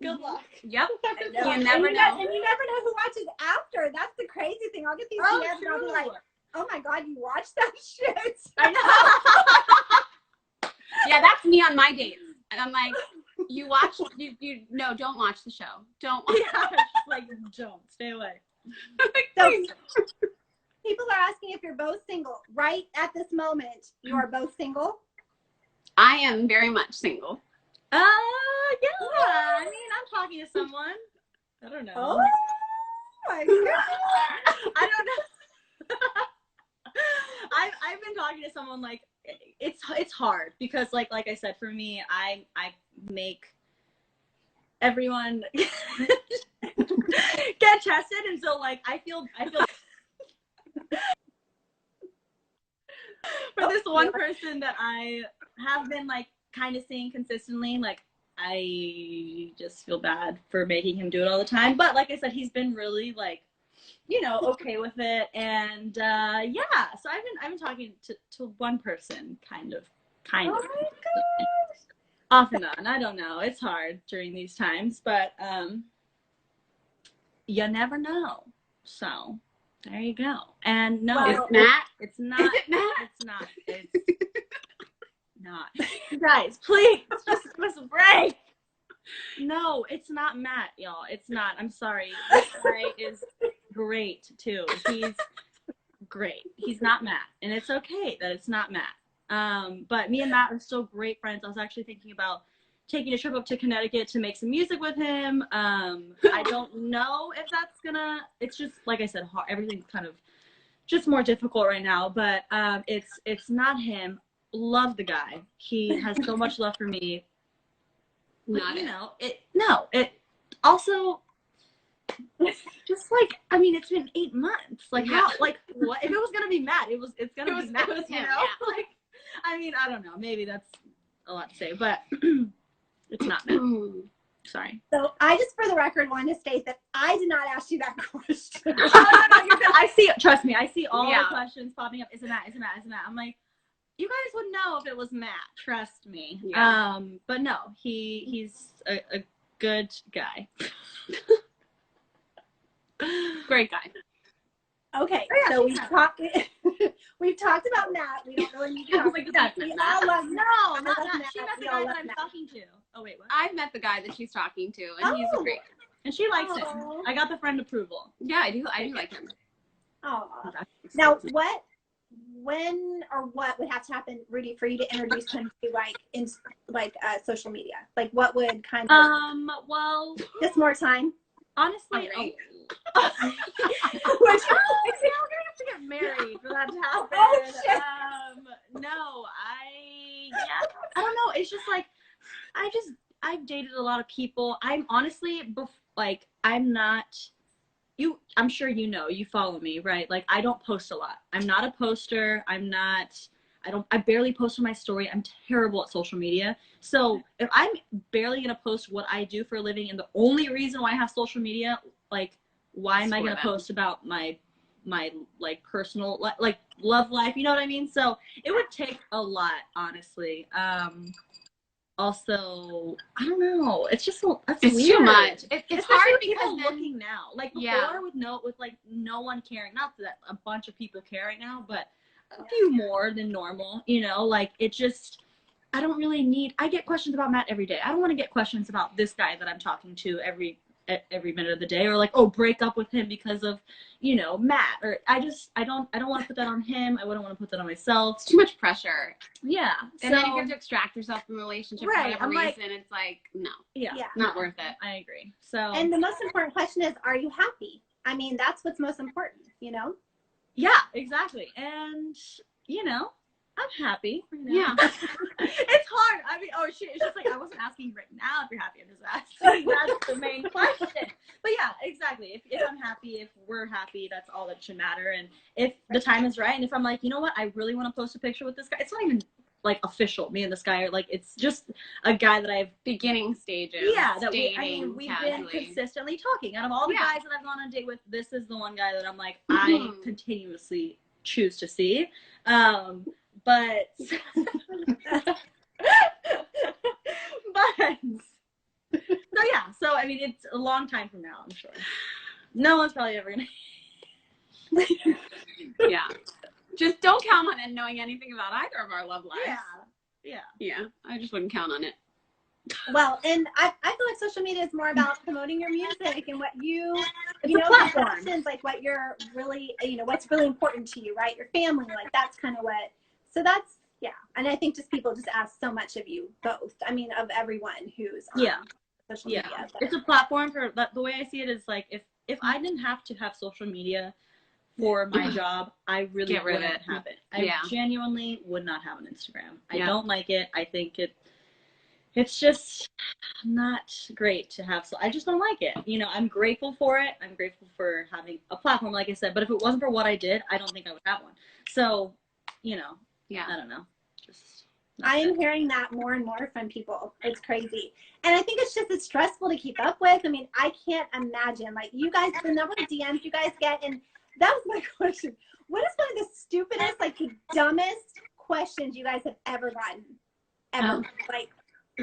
good luck. Yep. You You never know. And you never know who watches after. That's the crazy thing. I'll get these DMs and I'll be like, oh my God, you watched that shit. I know. Yeah, that's me on my dates. And I'm like, you watch, no, don't watch the show. Don't watch. Yeah, like, don't. Stay away. So people are asking if you're both single. Right at this moment, you are both single? I am very much single. Yeah. I mean, I'm talking to someone. I don't know. Oh my God. I don't know. I've been talking to someone, like, it's hard because like I said, for me, I make everyone get tested, and so like I feel for this one person that I have been like kind of seeing consistently, like I just feel bad for making him do it all the time. But like I said, he's been really like, you know, okay with it. And yeah, so I've been talking to one person kind of. Oh my God. Off and on. I don't know. It's hard during these times, but you never know. So there you go. And no, Well, it's not. Is it Matt? It's not. It's not. You guys, please, just give us a break. No, it's not Matt, y'all. It's not. I'm sorry. This guy is great too. He's great. He's not Matt, and it's okay that it's not Matt. But me and Matt are still great friends. I was actually thinking about taking a trip up to Connecticut to make some music with him. I don't know if that's gonna, it's just, like I said, hard. Everything's kind of just more difficult right now, but it's not him. Love the guy. He has so much love for me. But, you know, it also, just like, I mean, it's been 8 months. Like, how, like, what? If it was gonna be Matt, it's gonna be Matt. It was you him, know? yeah. Like, I mean, I don't know. Maybe that's a lot to say, but it's not Matt. Sorry. So I just, for the record, want to state that I did not ask you that question. No, I see. Trust me, I see all Yeah. the questions popping up. Is it Matt? Is it Matt? Is it Matt? I'm like, you guys would know if it was Matt. Trust me. Yeah. But no, he's a good guy. Great guy. Okay, Oh, yeah, so she's we've talked about Matt. We don't really need to I talk was like, about that's We not all Matt. love Matt. No, I not love that. Matt. She met the We all guy love that I'm Matt. talking to. Oh wait, what? I've met the guy that she's talking to, and he's Oh. great. And she likes him. Aw. I got the friend approval. Yeah, I do like him. Aw. Now, when or what would have to happen, Rudi, for you to introduce him to social media? Like, what would kind of Well, just more time? honestly, Alright. Which, we're gonna have to get married for that to happen. Oh, shit. No, I don't know. It's just like, I've dated a lot of people. I'm honestly, I'm not, I'm sure you know, you follow me, right? Like, I don't post a lot. I'm not a poster. I barely post on my story. I'm terrible at social media. So if I'm barely going to post what I do for a living, and the only reason why I have social media, like, why am I going to post about my like personal, like love life? You know what I mean? So it would take a lot, honestly. A also, I don't know. It's just that's It's weird. too much. It's Especially hard with because people then, looking now. Like before, Yeah. with like no one caring. Not that a bunch of people care right now, but a few more than normal. You know, like it just. I don't really need. I get questions about Matt every day. I don't want to get questions about this guy that I'm talking to every minute of the day, or like, oh, break up with him because of, you know, Matt. Or I don't want to put that on him. I wouldn't want to put that on myself. it's too much pressure. Yeah. And then if you have to extract yourself from a relationship for whatever reason, it's like, no, yeah, not worth it. I agree. So. And the most important question is, are you happy? I mean, that's what's most important, you know? Yeah, exactly. And, you know, I'm happy. You know? Yeah. It's hard. I mean, it's just like, I wasn't asking right now if you're happy. I'm just asking. That's the main question. But yeah, exactly. If I'm happy, if we're happy, that's all that should matter. And if the time is right, and if I'm like, you know what, I really want to post a picture with this guy, it's not even like official. Me and this guy are like, it's just a guy that I've Beginning stages. Yeah, that we've casually. been consistently talking. Out of all the guys that I've gone on a date with, this is the one guy that I'm like, I continuously choose to see. But so yeah, so I mean, it's a long time from now, I'm sure. No one's probably ever gonna. Yeah. Just don't count on it knowing anything about either of our love lives. Yeah. I just wouldn't count on it. Well, and I feel like social media is more about promoting your music and what you It's know, a platform. passions, like what you're really, you know, what's really important to you, right? Your family, like that's kind of what. So that's and I think just people just ask so much of you both. I mean, of everyone who's on social media. But. It's a platform for the way I see it is like if I didn't have to have social media for my job, I really wouldn't have it. I genuinely would not have an Instagram. I don't like it. I think it's just not great to have. So I just don't like it. You know, I'm grateful for it. I'm grateful for having a platform, like I said. But if it wasn't for what I did, I don't think I would have one. So, you know, I don't know. I am hearing that more and more from people. It's crazy. And I think it's stressful to keep up with. I mean, I can't imagine, like, you guys, the number of DMs you guys get, and that was my question. What is one of the stupidest, like, the dumbest questions you guys have ever gotten? Ever. Like,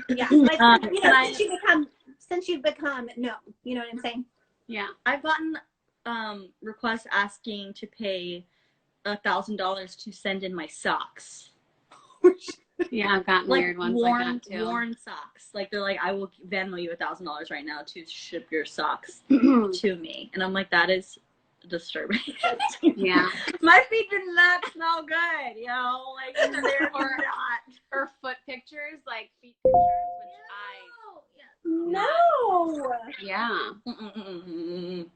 like, you know, since you've become known. You know what I'm saying? Yeah. I've gotten requests asking to pay $1,000 to send in my socks. Yeah, I've gotten weird ones like that too. Worn socks. Like they're like, I will Venmo you $1,000 right now to ship your socks to me, and I'm like, that is disturbing. Yeah, my feet do not smell good, yo. Like they're not. Or foot pictures, like feet pictures, which No. Yeah.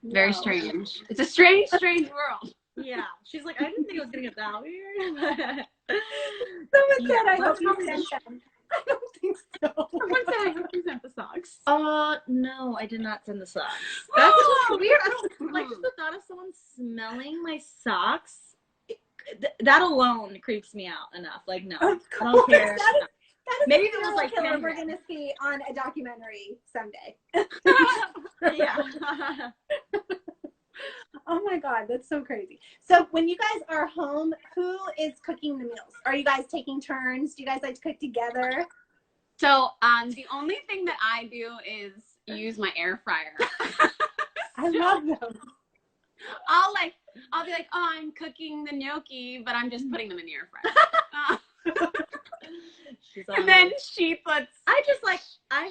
Very strange. It's a strange world. Yeah, she's like, I didn't think it was gonna get that weird. Someone said, I hope you sent them. I don't think so. Someone said, I hope you sent the socks. No, I did not send the socks. That's just weird. I don't like just the thought of someone smelling my socks. That alone creeps me out enough. Like, no, I don't care. That is maybe if it was like killer we're gonna see on a documentary someday. Yeah. Oh my God, that's so crazy. So when you guys are home, who is cooking the meals? Are you guys taking turns? Do you guys like to cook together? So the only thing that I do is use my air fryer. I love those. I'll be like, oh, I'm cooking the gnocchi, but I'm just putting them in the air fryer. And then she puts. I've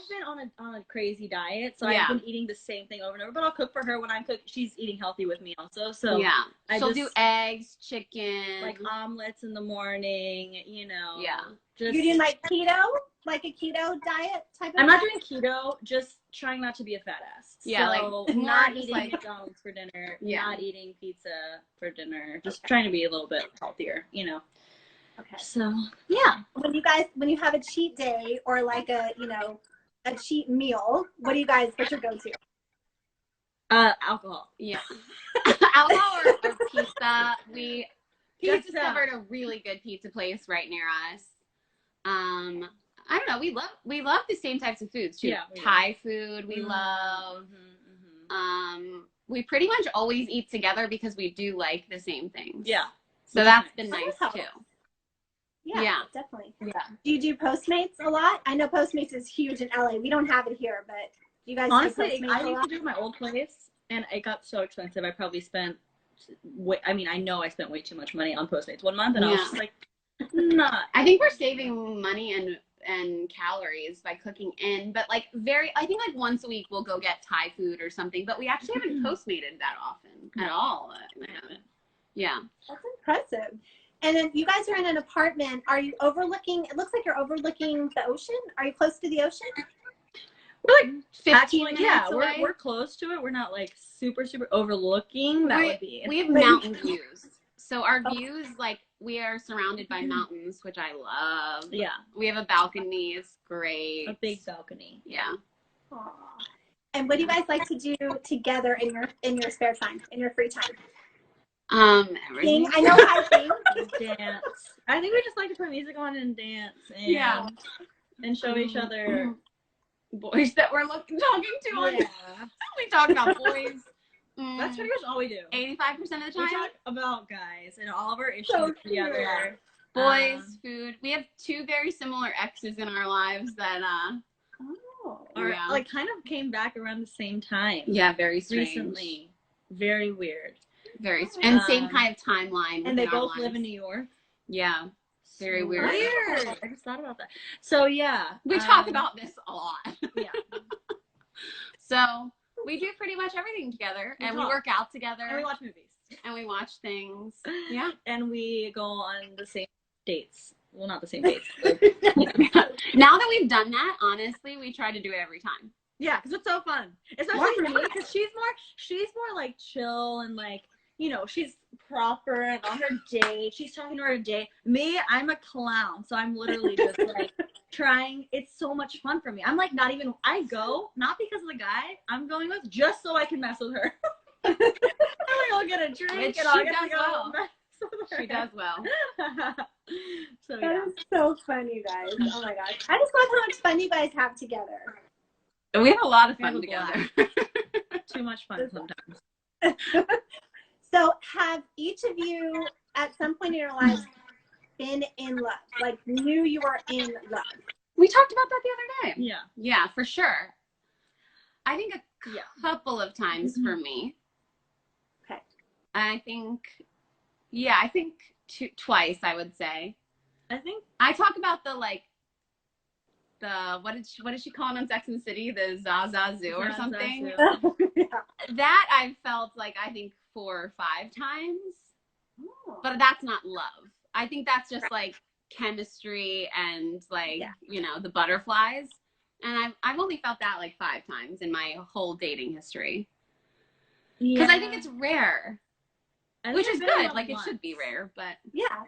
been on a crazy diet, so I've been eating the same thing over and over. But I'll cook for her when I'm cooking. She's eating healthy with me also, so she'll do eggs, chicken, like omelets in the morning. You know, You're doing like keto, like a keto diet type of. I'm not doing keto, just trying not to be a fat ass. Yeah, so like not eating McDonald's for dinner, not eating pizza for dinner, just trying to be a little bit healthier. You know. Okay. So yeah. When you have a cheat day or like a cheat meal, what's your go-to? Alcohol. Yeah. Alcohol or pizza. We just discovered a really good pizza place right near us. I don't know. We love the same types of foods too. Yeah, Thai food we love. We pretty much always eat together because we do like the same things. Yeah. So that's been nice too. Yeah, definitely. Yeah. Do you do Postmates a lot? I know Postmates is huge in LA. We don't have it here, but you guys Honestly, do Postmates I a used lot? to do it at my old place, and it got so expensive. I probably spent, I know I spent way too much money on Postmates one month, and I was just like, not. I think we're saving money and calories by cooking in, but like I think like once a week we'll go get Thai food or something, but we actually haven't Postmated that often at all. Yeah. That's impressive. And then you guys are in an apartment. Are you overlooking? It looks like you're overlooking the ocean. Are you close to the ocean? We're like 15 minutes away. we're close to it. We're not like super overlooking. We have mountain views. So our views, like, we are surrounded by mountains, which I love. Yeah. We have a balcony. It's great. A big balcony. Yeah. Aww. And what do you guys like to do together in your spare time, in your free time? Everything. I know I think. Dance. I think we just like to put music on and dance and and show each other boys that we're talking to. On. We talk about boys. That's pretty much all we do. 85% of the time. We talk about guys and all of our issues So together. Boys, food. We have 2 very similar exes in our lives that like kind of came back around the same time. Yeah, very strange. Recently. Very weird. Very strange. And same kind of timeline. And they both live in New York. Yeah. Very weird. I just thought about that. So yeah. We talk about this a lot. Yeah. So we do pretty much everything together. We work out together. And we watch movies. And we watch things. Yeah. And we go on the same dates. Well, not the same dates. But, now that we've done that, honestly, we try to do it every time. Yeah, because it's so fun. Especially for me, because she's more like chill and like, you know, she's proper and on her date. She's talking to her date. Me, I'm a clown. So I'm literally just like trying. It's so much fun for me. I'm like I go, not because of the guy I'm going with, just so I can mess with her. I'm like, I'll get a drink and I'll get to go mess with her. She does well. So That is so fun, you guys. Oh my gosh. I just love how much fun you guys have together. We have a lot of fun have a together. Too much fun sometimes. So have each of you at some point in your lives been in love? Like knew you were in love? We talked about that the other day. Yeah. Yeah, for sure. I think a couple of times for me. Okay. I think twice, I would say. I think I talk about the what did she call it on Sex and the City? The Zaza Zoo or something. Yeah. That I've felt like I think 4 or 5 times. Oh. But that's not love. I think that's just like chemistry and like, you know, the butterflies. And I've only felt that like 5 times in my whole dating history. Because I think it's rare. Which is good. Like, it should be rare, but yeah.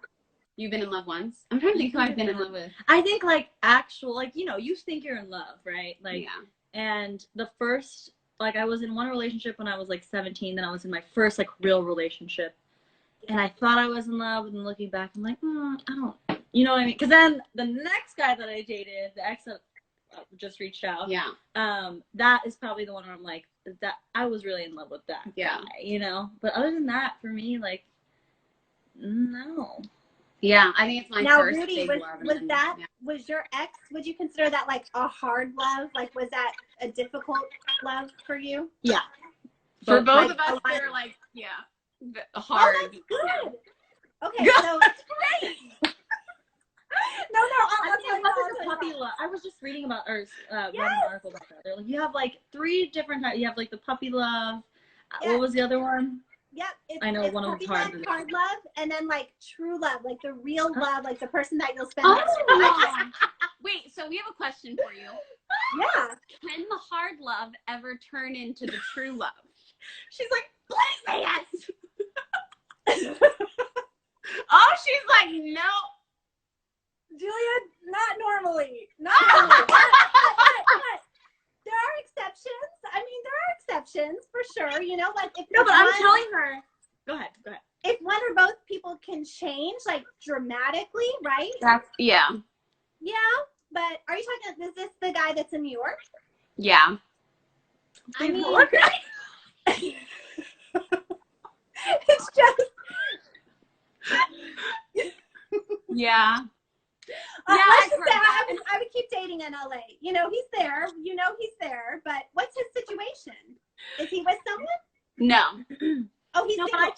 You've been in love once? I'm trying to think who I've been in love with. I think like actual, like, you know, you think you're in love, right? Like, and the first, like, I was in one relationship when I was like 17, then I was in my first like real relationship. And I thought I was in love, and looking back, I'm like, I don't, you know what I mean? Because then the next guy that I dated, the ex that just reached out, that is probably the one where I'm like, that I was really in love with that guy, you know? But other than that, for me, like, no. Yeah, I think it's my first Rudi, big love. Was your ex, would you consider that like a hard love? Like, was that a difficult love for you? Yeah. For both of us, they're like, hard. Oh, that's good. Okay, Good. so that's great. I think it wasn't a puppy love. I was just reading about, or read an article about that. They're like, you have like 3 different types. You have like the puppy love. What was the other one? Yep. I know one of them's hard love, and then like true love, like the real love, like the person that you'll spend. Wait, so we have a question for you. Yeah. Can the hard love ever turn into the true love? She's like, please say yes. Oh, she's like, no. Julia, not normally. Not normally. but there are exceptions. I mean, there are exceptions for sure. You know, like if I'm telling her. Go ahead. If one or both people can change, like dramatically, right? Yeah. Yeah, but are you talking? Is this the guy that's in New York? Yeah. I mean, it's just. Yeah. Let's just heard say that. I would keep dating in LA. You know, he's there. You know, he's there. But what's his situation? Is he with someone? No. Oh, he's No, single.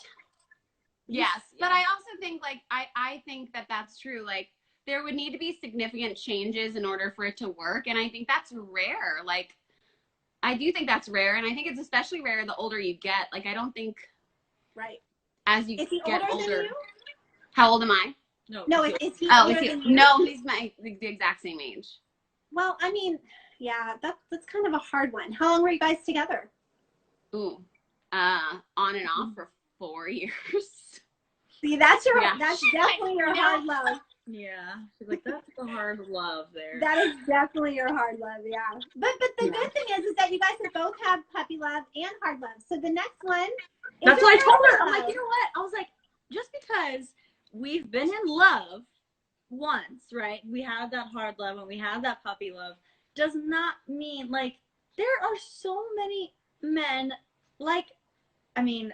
Yes, but I also think like I think that that's true. Like there would need to be significant changes in order for it to work, and I think that's rare. Like I do think that's rare, and I think it's especially rare the older you get. Like I don't think Right. as you Is he get older than you? How old am I? No, is he Oh, older is he? than you? No, he's the exact same age. Well, I mean, yeah, that's kind of a hard one. How long were you guys together? Ooh, on and off for 4 years. See, that's Yeah. definitely your hard love. Yeah, she's like, that's the hard love there. That is definitely your hard love, yeah. But the good thing is that you guys have both had puppy love and hard love. So the next one is That's your what I told her. hard I'm like, love. you know what? I was like, just because we've been in love once, right? We had that hard love and we had that puppy love, does not mean, like, there are so many men, like, I mean,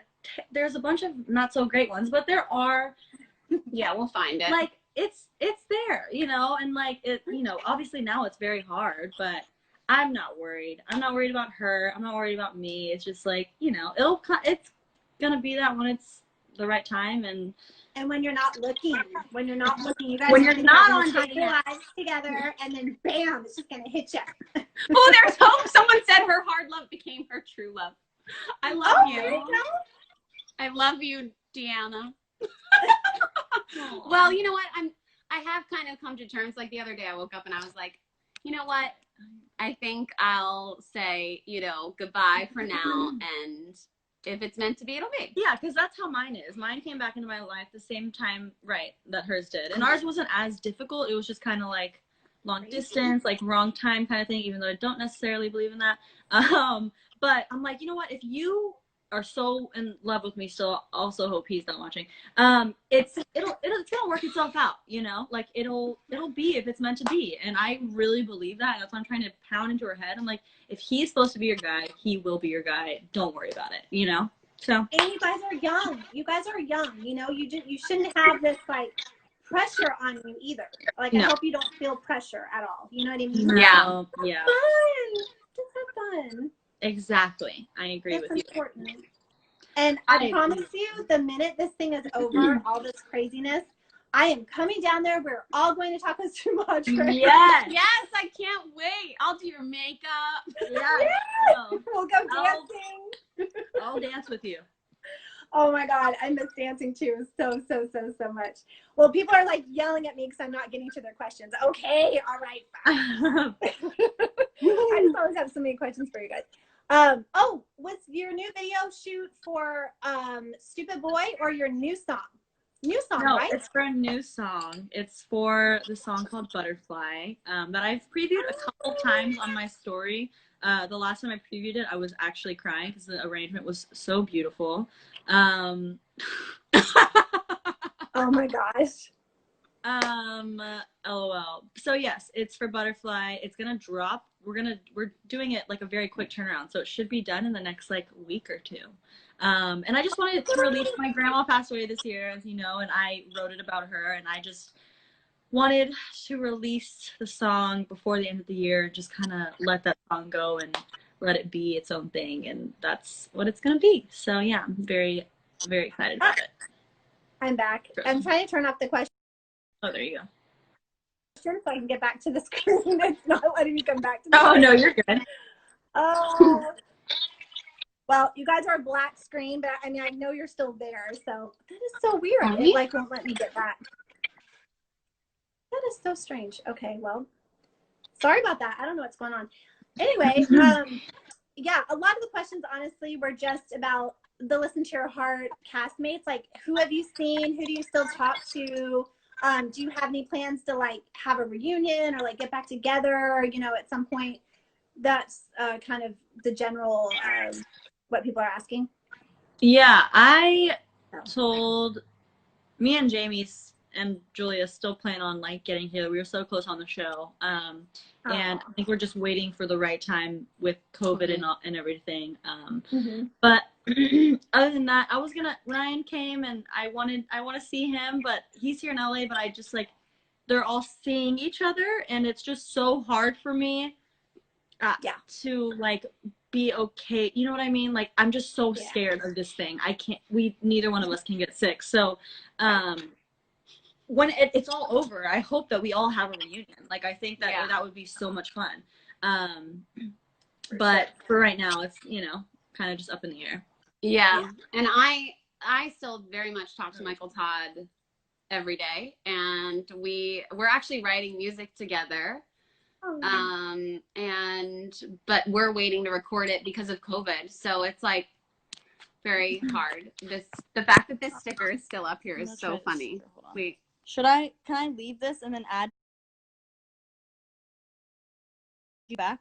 there's a bunch of not so great ones, but there are, Yeah, we'll find it. like, it's there, you know, and like it, you know, obviously now it's very hard, but I'm not worried. I'm not worried about her. I'm not worried about me. It's just like, you know, it's gonna be that when it's the right time. And when you're not looking, you guys when are you're not gonna on have dating your apps. lives together, and then bam, it's just gonna hit you. Oh, there's hope. Someone said her hard love became her true love. I love There you. you go. I love you, Deanna. Well, you know what? I have kind of come to terms. Like the other day I woke up and I was like, you know what? I think I'll say, you know, goodbye for now, and if it's meant to be, it'll be. Yeah, because that's how mine is. Mine came back into my life the same time, right, that hers did. And ours wasn't as difficult. It was just kind of like long distance, like wrong time kind of thing, even though I don't necessarily believe in that. But I'm like, you know what? If you are so in love with me still, also hope he's not watching. It's gonna work itself out, you know? Like it'll be if it's meant to be. And I really believe that. And that's what I'm trying to pound into her head. I'm like, if he's supposed to be your guy, he will be your guy. Don't worry about it, you know? So And you guys are young. You guys are young. You know, you shouldn't have this like pressure on you either. Like I hope you don't feel pressure at all. You know what I mean? no, yeah. Fun. Just have fun. Exactly. I agree That's with you. important. And I promise you, the minute this thing is over, all this craziness, I am coming down there. We're all going to Tacos to Madre. Yes. Yes, I can't wait. I'll do your makeup. Yes. We'll go dancing. I'll dance with you. Oh my God, I miss dancing too, so much. Well, people are like yelling at me because I'm not getting to their questions. Okay, all right, fine. I just always have so many questions for you guys. Oh, was your new video shoot for Stupid Boy or your new song? New song, No, right? it's for a new song. It's for the song called Butterfly that I've previewed a couple times on my story. The last time I previewed it, I was actually crying because the arrangement was so beautiful. Oh my gosh. LOL. So yes, it's for Butterfly. It's gonna drop. We're doing it like a very quick turnaround, so it should be done in the next like week or two. And I just wanted to release. My grandma passed away this year, as you know, and I wrote it about her, and I just wanted to release the song before the end of the year and just kind of let that song go and let it be its own thing, and that's what it's gonna be. So yeah, I'm very, very excited about it. I'm back. I'm trying to turn off the question Oh, there you go. so I can get back to the screen. It's not letting me come back to the Oh screen. no, you're good. Well, you guys are a black screen, but I mean, I know you're still there, so that is so weird. Are It we? like won't let me get back. That is so strange. Okay, well, sorry about that. I don't know what's going on. Anyway, yeah, a lot of the questions, honestly, were just about the Listen to Your Heart castmates. Like, who have you seen? Who do you still talk to? Do you have any plans to like have a reunion or like get back together, you know, at some point? That's kind of the general what people are asking. Yeah, I told me and Jamie and Julia still plan on like getting here. We were so close on the show. And I think we're just waiting for the right time with COVID and everything. But other than that, Ryan came and I want to see him, but he's here in LA, but I just like they're all seeing each other, and it's just so hard for me to like be okay. You know what I mean? Like, I'm just so scared of this thing. Neither one of us can get sick. So when it's all over, I hope that we all have a reunion. Like, I think that that would be so much fun. But for right now, it's, you know, kind of just up in the air. Yeah. And I still very much talk to Michael Todd every day, and we're actually writing music together. But we're waiting to record it because of COVID. So it's like very hard. The fact that this sticker is still up here is so funny. Wait. Can I leave this and then add you back?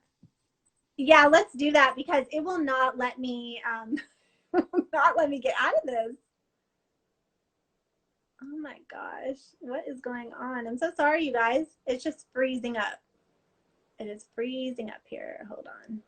Yeah, let's do that, because it will not let me not let me get out of this. Oh my gosh, what is going on? I'm so sorry, you guys. It's just freezing up. It is freezing up here. Hold on.